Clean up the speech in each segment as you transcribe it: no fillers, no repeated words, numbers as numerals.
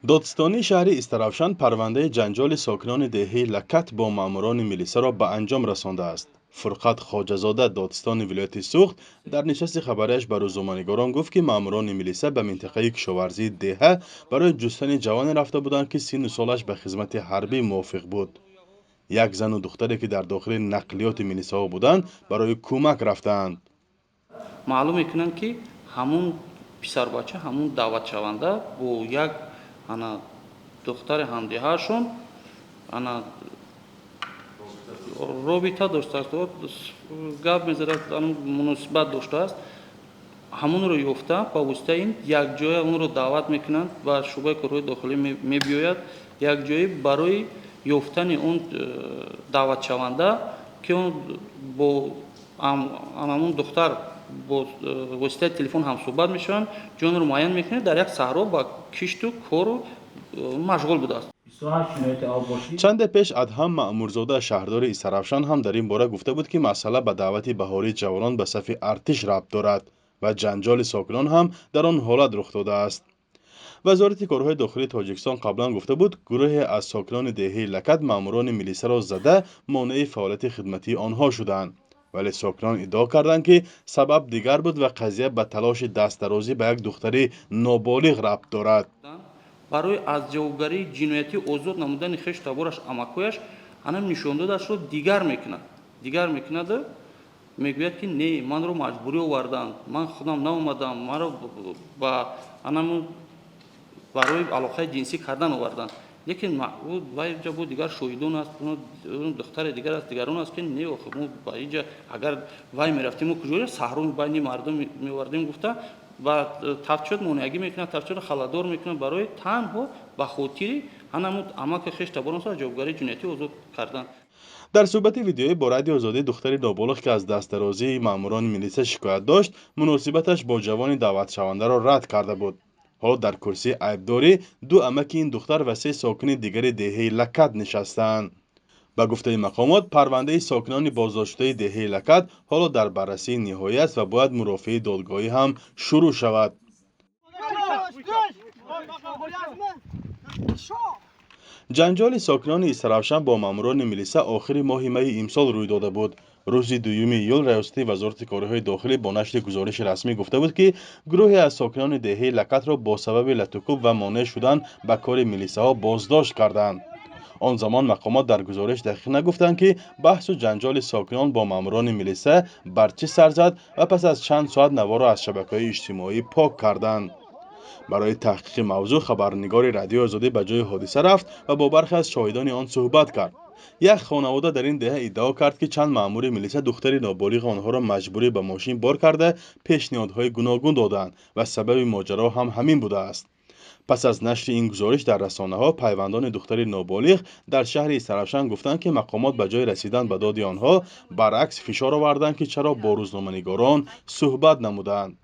دادستانی شهر استرافشان پرونده جنجال ساکنان دهه لکت با ماموران میلیسا را به انجام رسانده است. فرقت خواجه‌زاده دادستان ولایت سوخت در نشست خبریش به روزنامه‌نگاران گفت که ماموران میلیسا به منطقه کشاورزی دهه برای جستن جوانی رفته بودند که سن و سالش به خدمت حربی موافق بود. یک زن و دختری که در داخل نقلیات میلیسا بودند برای کمک رفتند. معلوم میکنند که همون پسر بچه همون دعوت شونده با یک انا دختر همدیهاشون انا رابطه داشته است گپ میزد مناسبت داشته است همون رو یافته با واسطه این یک جای اون رو دعوت میکنند و شعبه کارهای داخلی میبیاید یک جایی برای یافتن اون دعوت شونده که اون با همون دختر با واسطه تلفن هم صحبت میشن جون رو معین میکنه در یک صحرا با کشت و کار مشغول بوده است. چند پیش ادهم مأمورزاده شهردار استرافشان هم در این باره گفته بود که مسئله به دعوت بهاری جوانان به صف ارتش ربط دارد و جنجال ساکنان هم در آن حالت رخ داده است. وزارت کارهای داخلی تاجیکستان قبلا گفته بود گروهی از ساکنان دهه لکت ماموران میلیسا را زده مانع فعالیت خدمتی آنها شدند، ولی ساکنان ادعا کردند که سبب دیگر بود و قضیه به تلاش دستدرازی به یک دختر نابالغ ربط دارد. برای از جوابگری جنایتی آزاد نمودن خویش تبارش امکویش انم نشان دادش رو دیگر میکند میگوید که نه من رو مجبوری آوردند من خودم ناومدم من رو با انم برای علاقه جنسی کردن آوردند لیکن وای جا دیگر شویدون است اون دختر دیگر است دیگران است که نه آخه ما با اینجا اگر وای میرفتیم و کجا صحرا بین مردم میوردیم گفته و تفچد مونگی میکنه تفچد خلادور میکنه برای تنها به خاطر همون امک خش تبارون سر جوابگری جنایتی آزاد کردن. در صحبت ویدیویی با رادیو آزادی دختری نابالغ که از دستدرازی ماموران میلیسا شکایت داشت مناسبتش با جوان دعوت شونده را رد کرده بود. حالا در کرسی عیبداری دو امک این دختر و سه ساکن دیگر دهه لکت نشستند. به گفته مقامات پرونده ساکنان بازداشت شده دهه لکت حالا در بررسی نهایی است و باید مرافعه دادگاهی هم شروع شود. جنجال ساکنان استرافشان با ماموران میلیسا آخر ماه می امسال روی داده بود. روز 2 ایول ریاست وزارت کارهای داخلی با نشر گزارش رسمی گفته بود که گروهی از ساکنان دهه لکت را با سبب لطوکوب و مانع شدن به کار میلیساها بازداشت کردند. آن زمان مقامات در گزارش دقیق نگفتند که بحث و جنجال ساکنان با ماموران میلیسا بر چه سر زد و پس از چند ساعت نوا را از شبکه‌های اجتماعی پاک کردند. برای تحقیق موضوع خبرنگار رادیو آزادی به جای حادثه رفت و با برخی از شاهدان آن صحبت کرد. یک خانواده در این دهه ادعا کرد که چند مأمور میلیسا دختر نابالغ آنها را مجبوری به ماشین بار کرده پیشنهادهای گوناگون دادند و سبب ماجرا هم همین بوده است. پس از نشر این گزارش در رسانه‌ها پیوندان دختر نابالغ در شهر استرافشان گفتند که مقامات به جای رسیدن به داد آنها برعکس فشار آوردند که چرا با روزنامه‌نگاران صحبت نمودند.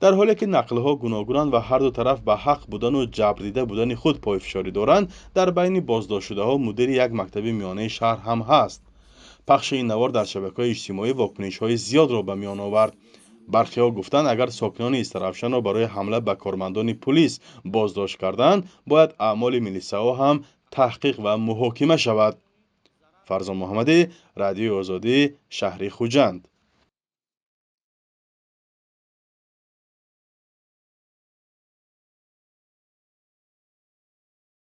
در حالی که نقل‌ها گوناگونند و هر دو طرف به حق بودن و جبر دیده بودن خود پایفشاری دارند، در بین بازداشت شده‌ها مدیر یک مکتب میانه شهر هم هست. پخش این نوار در شبکه‌های اجتماعی واکنش‌های زیاد را به میان آورد. برخی‌ها گفتند اگر ساکنان استرافشان را برای حمله به کارمندان پلیس بازداشت کردند باید اعمال میلیساها هم تحقیق و محاکمه شود. فرزان محمدی، رادیو آزادی، شهر خوجند.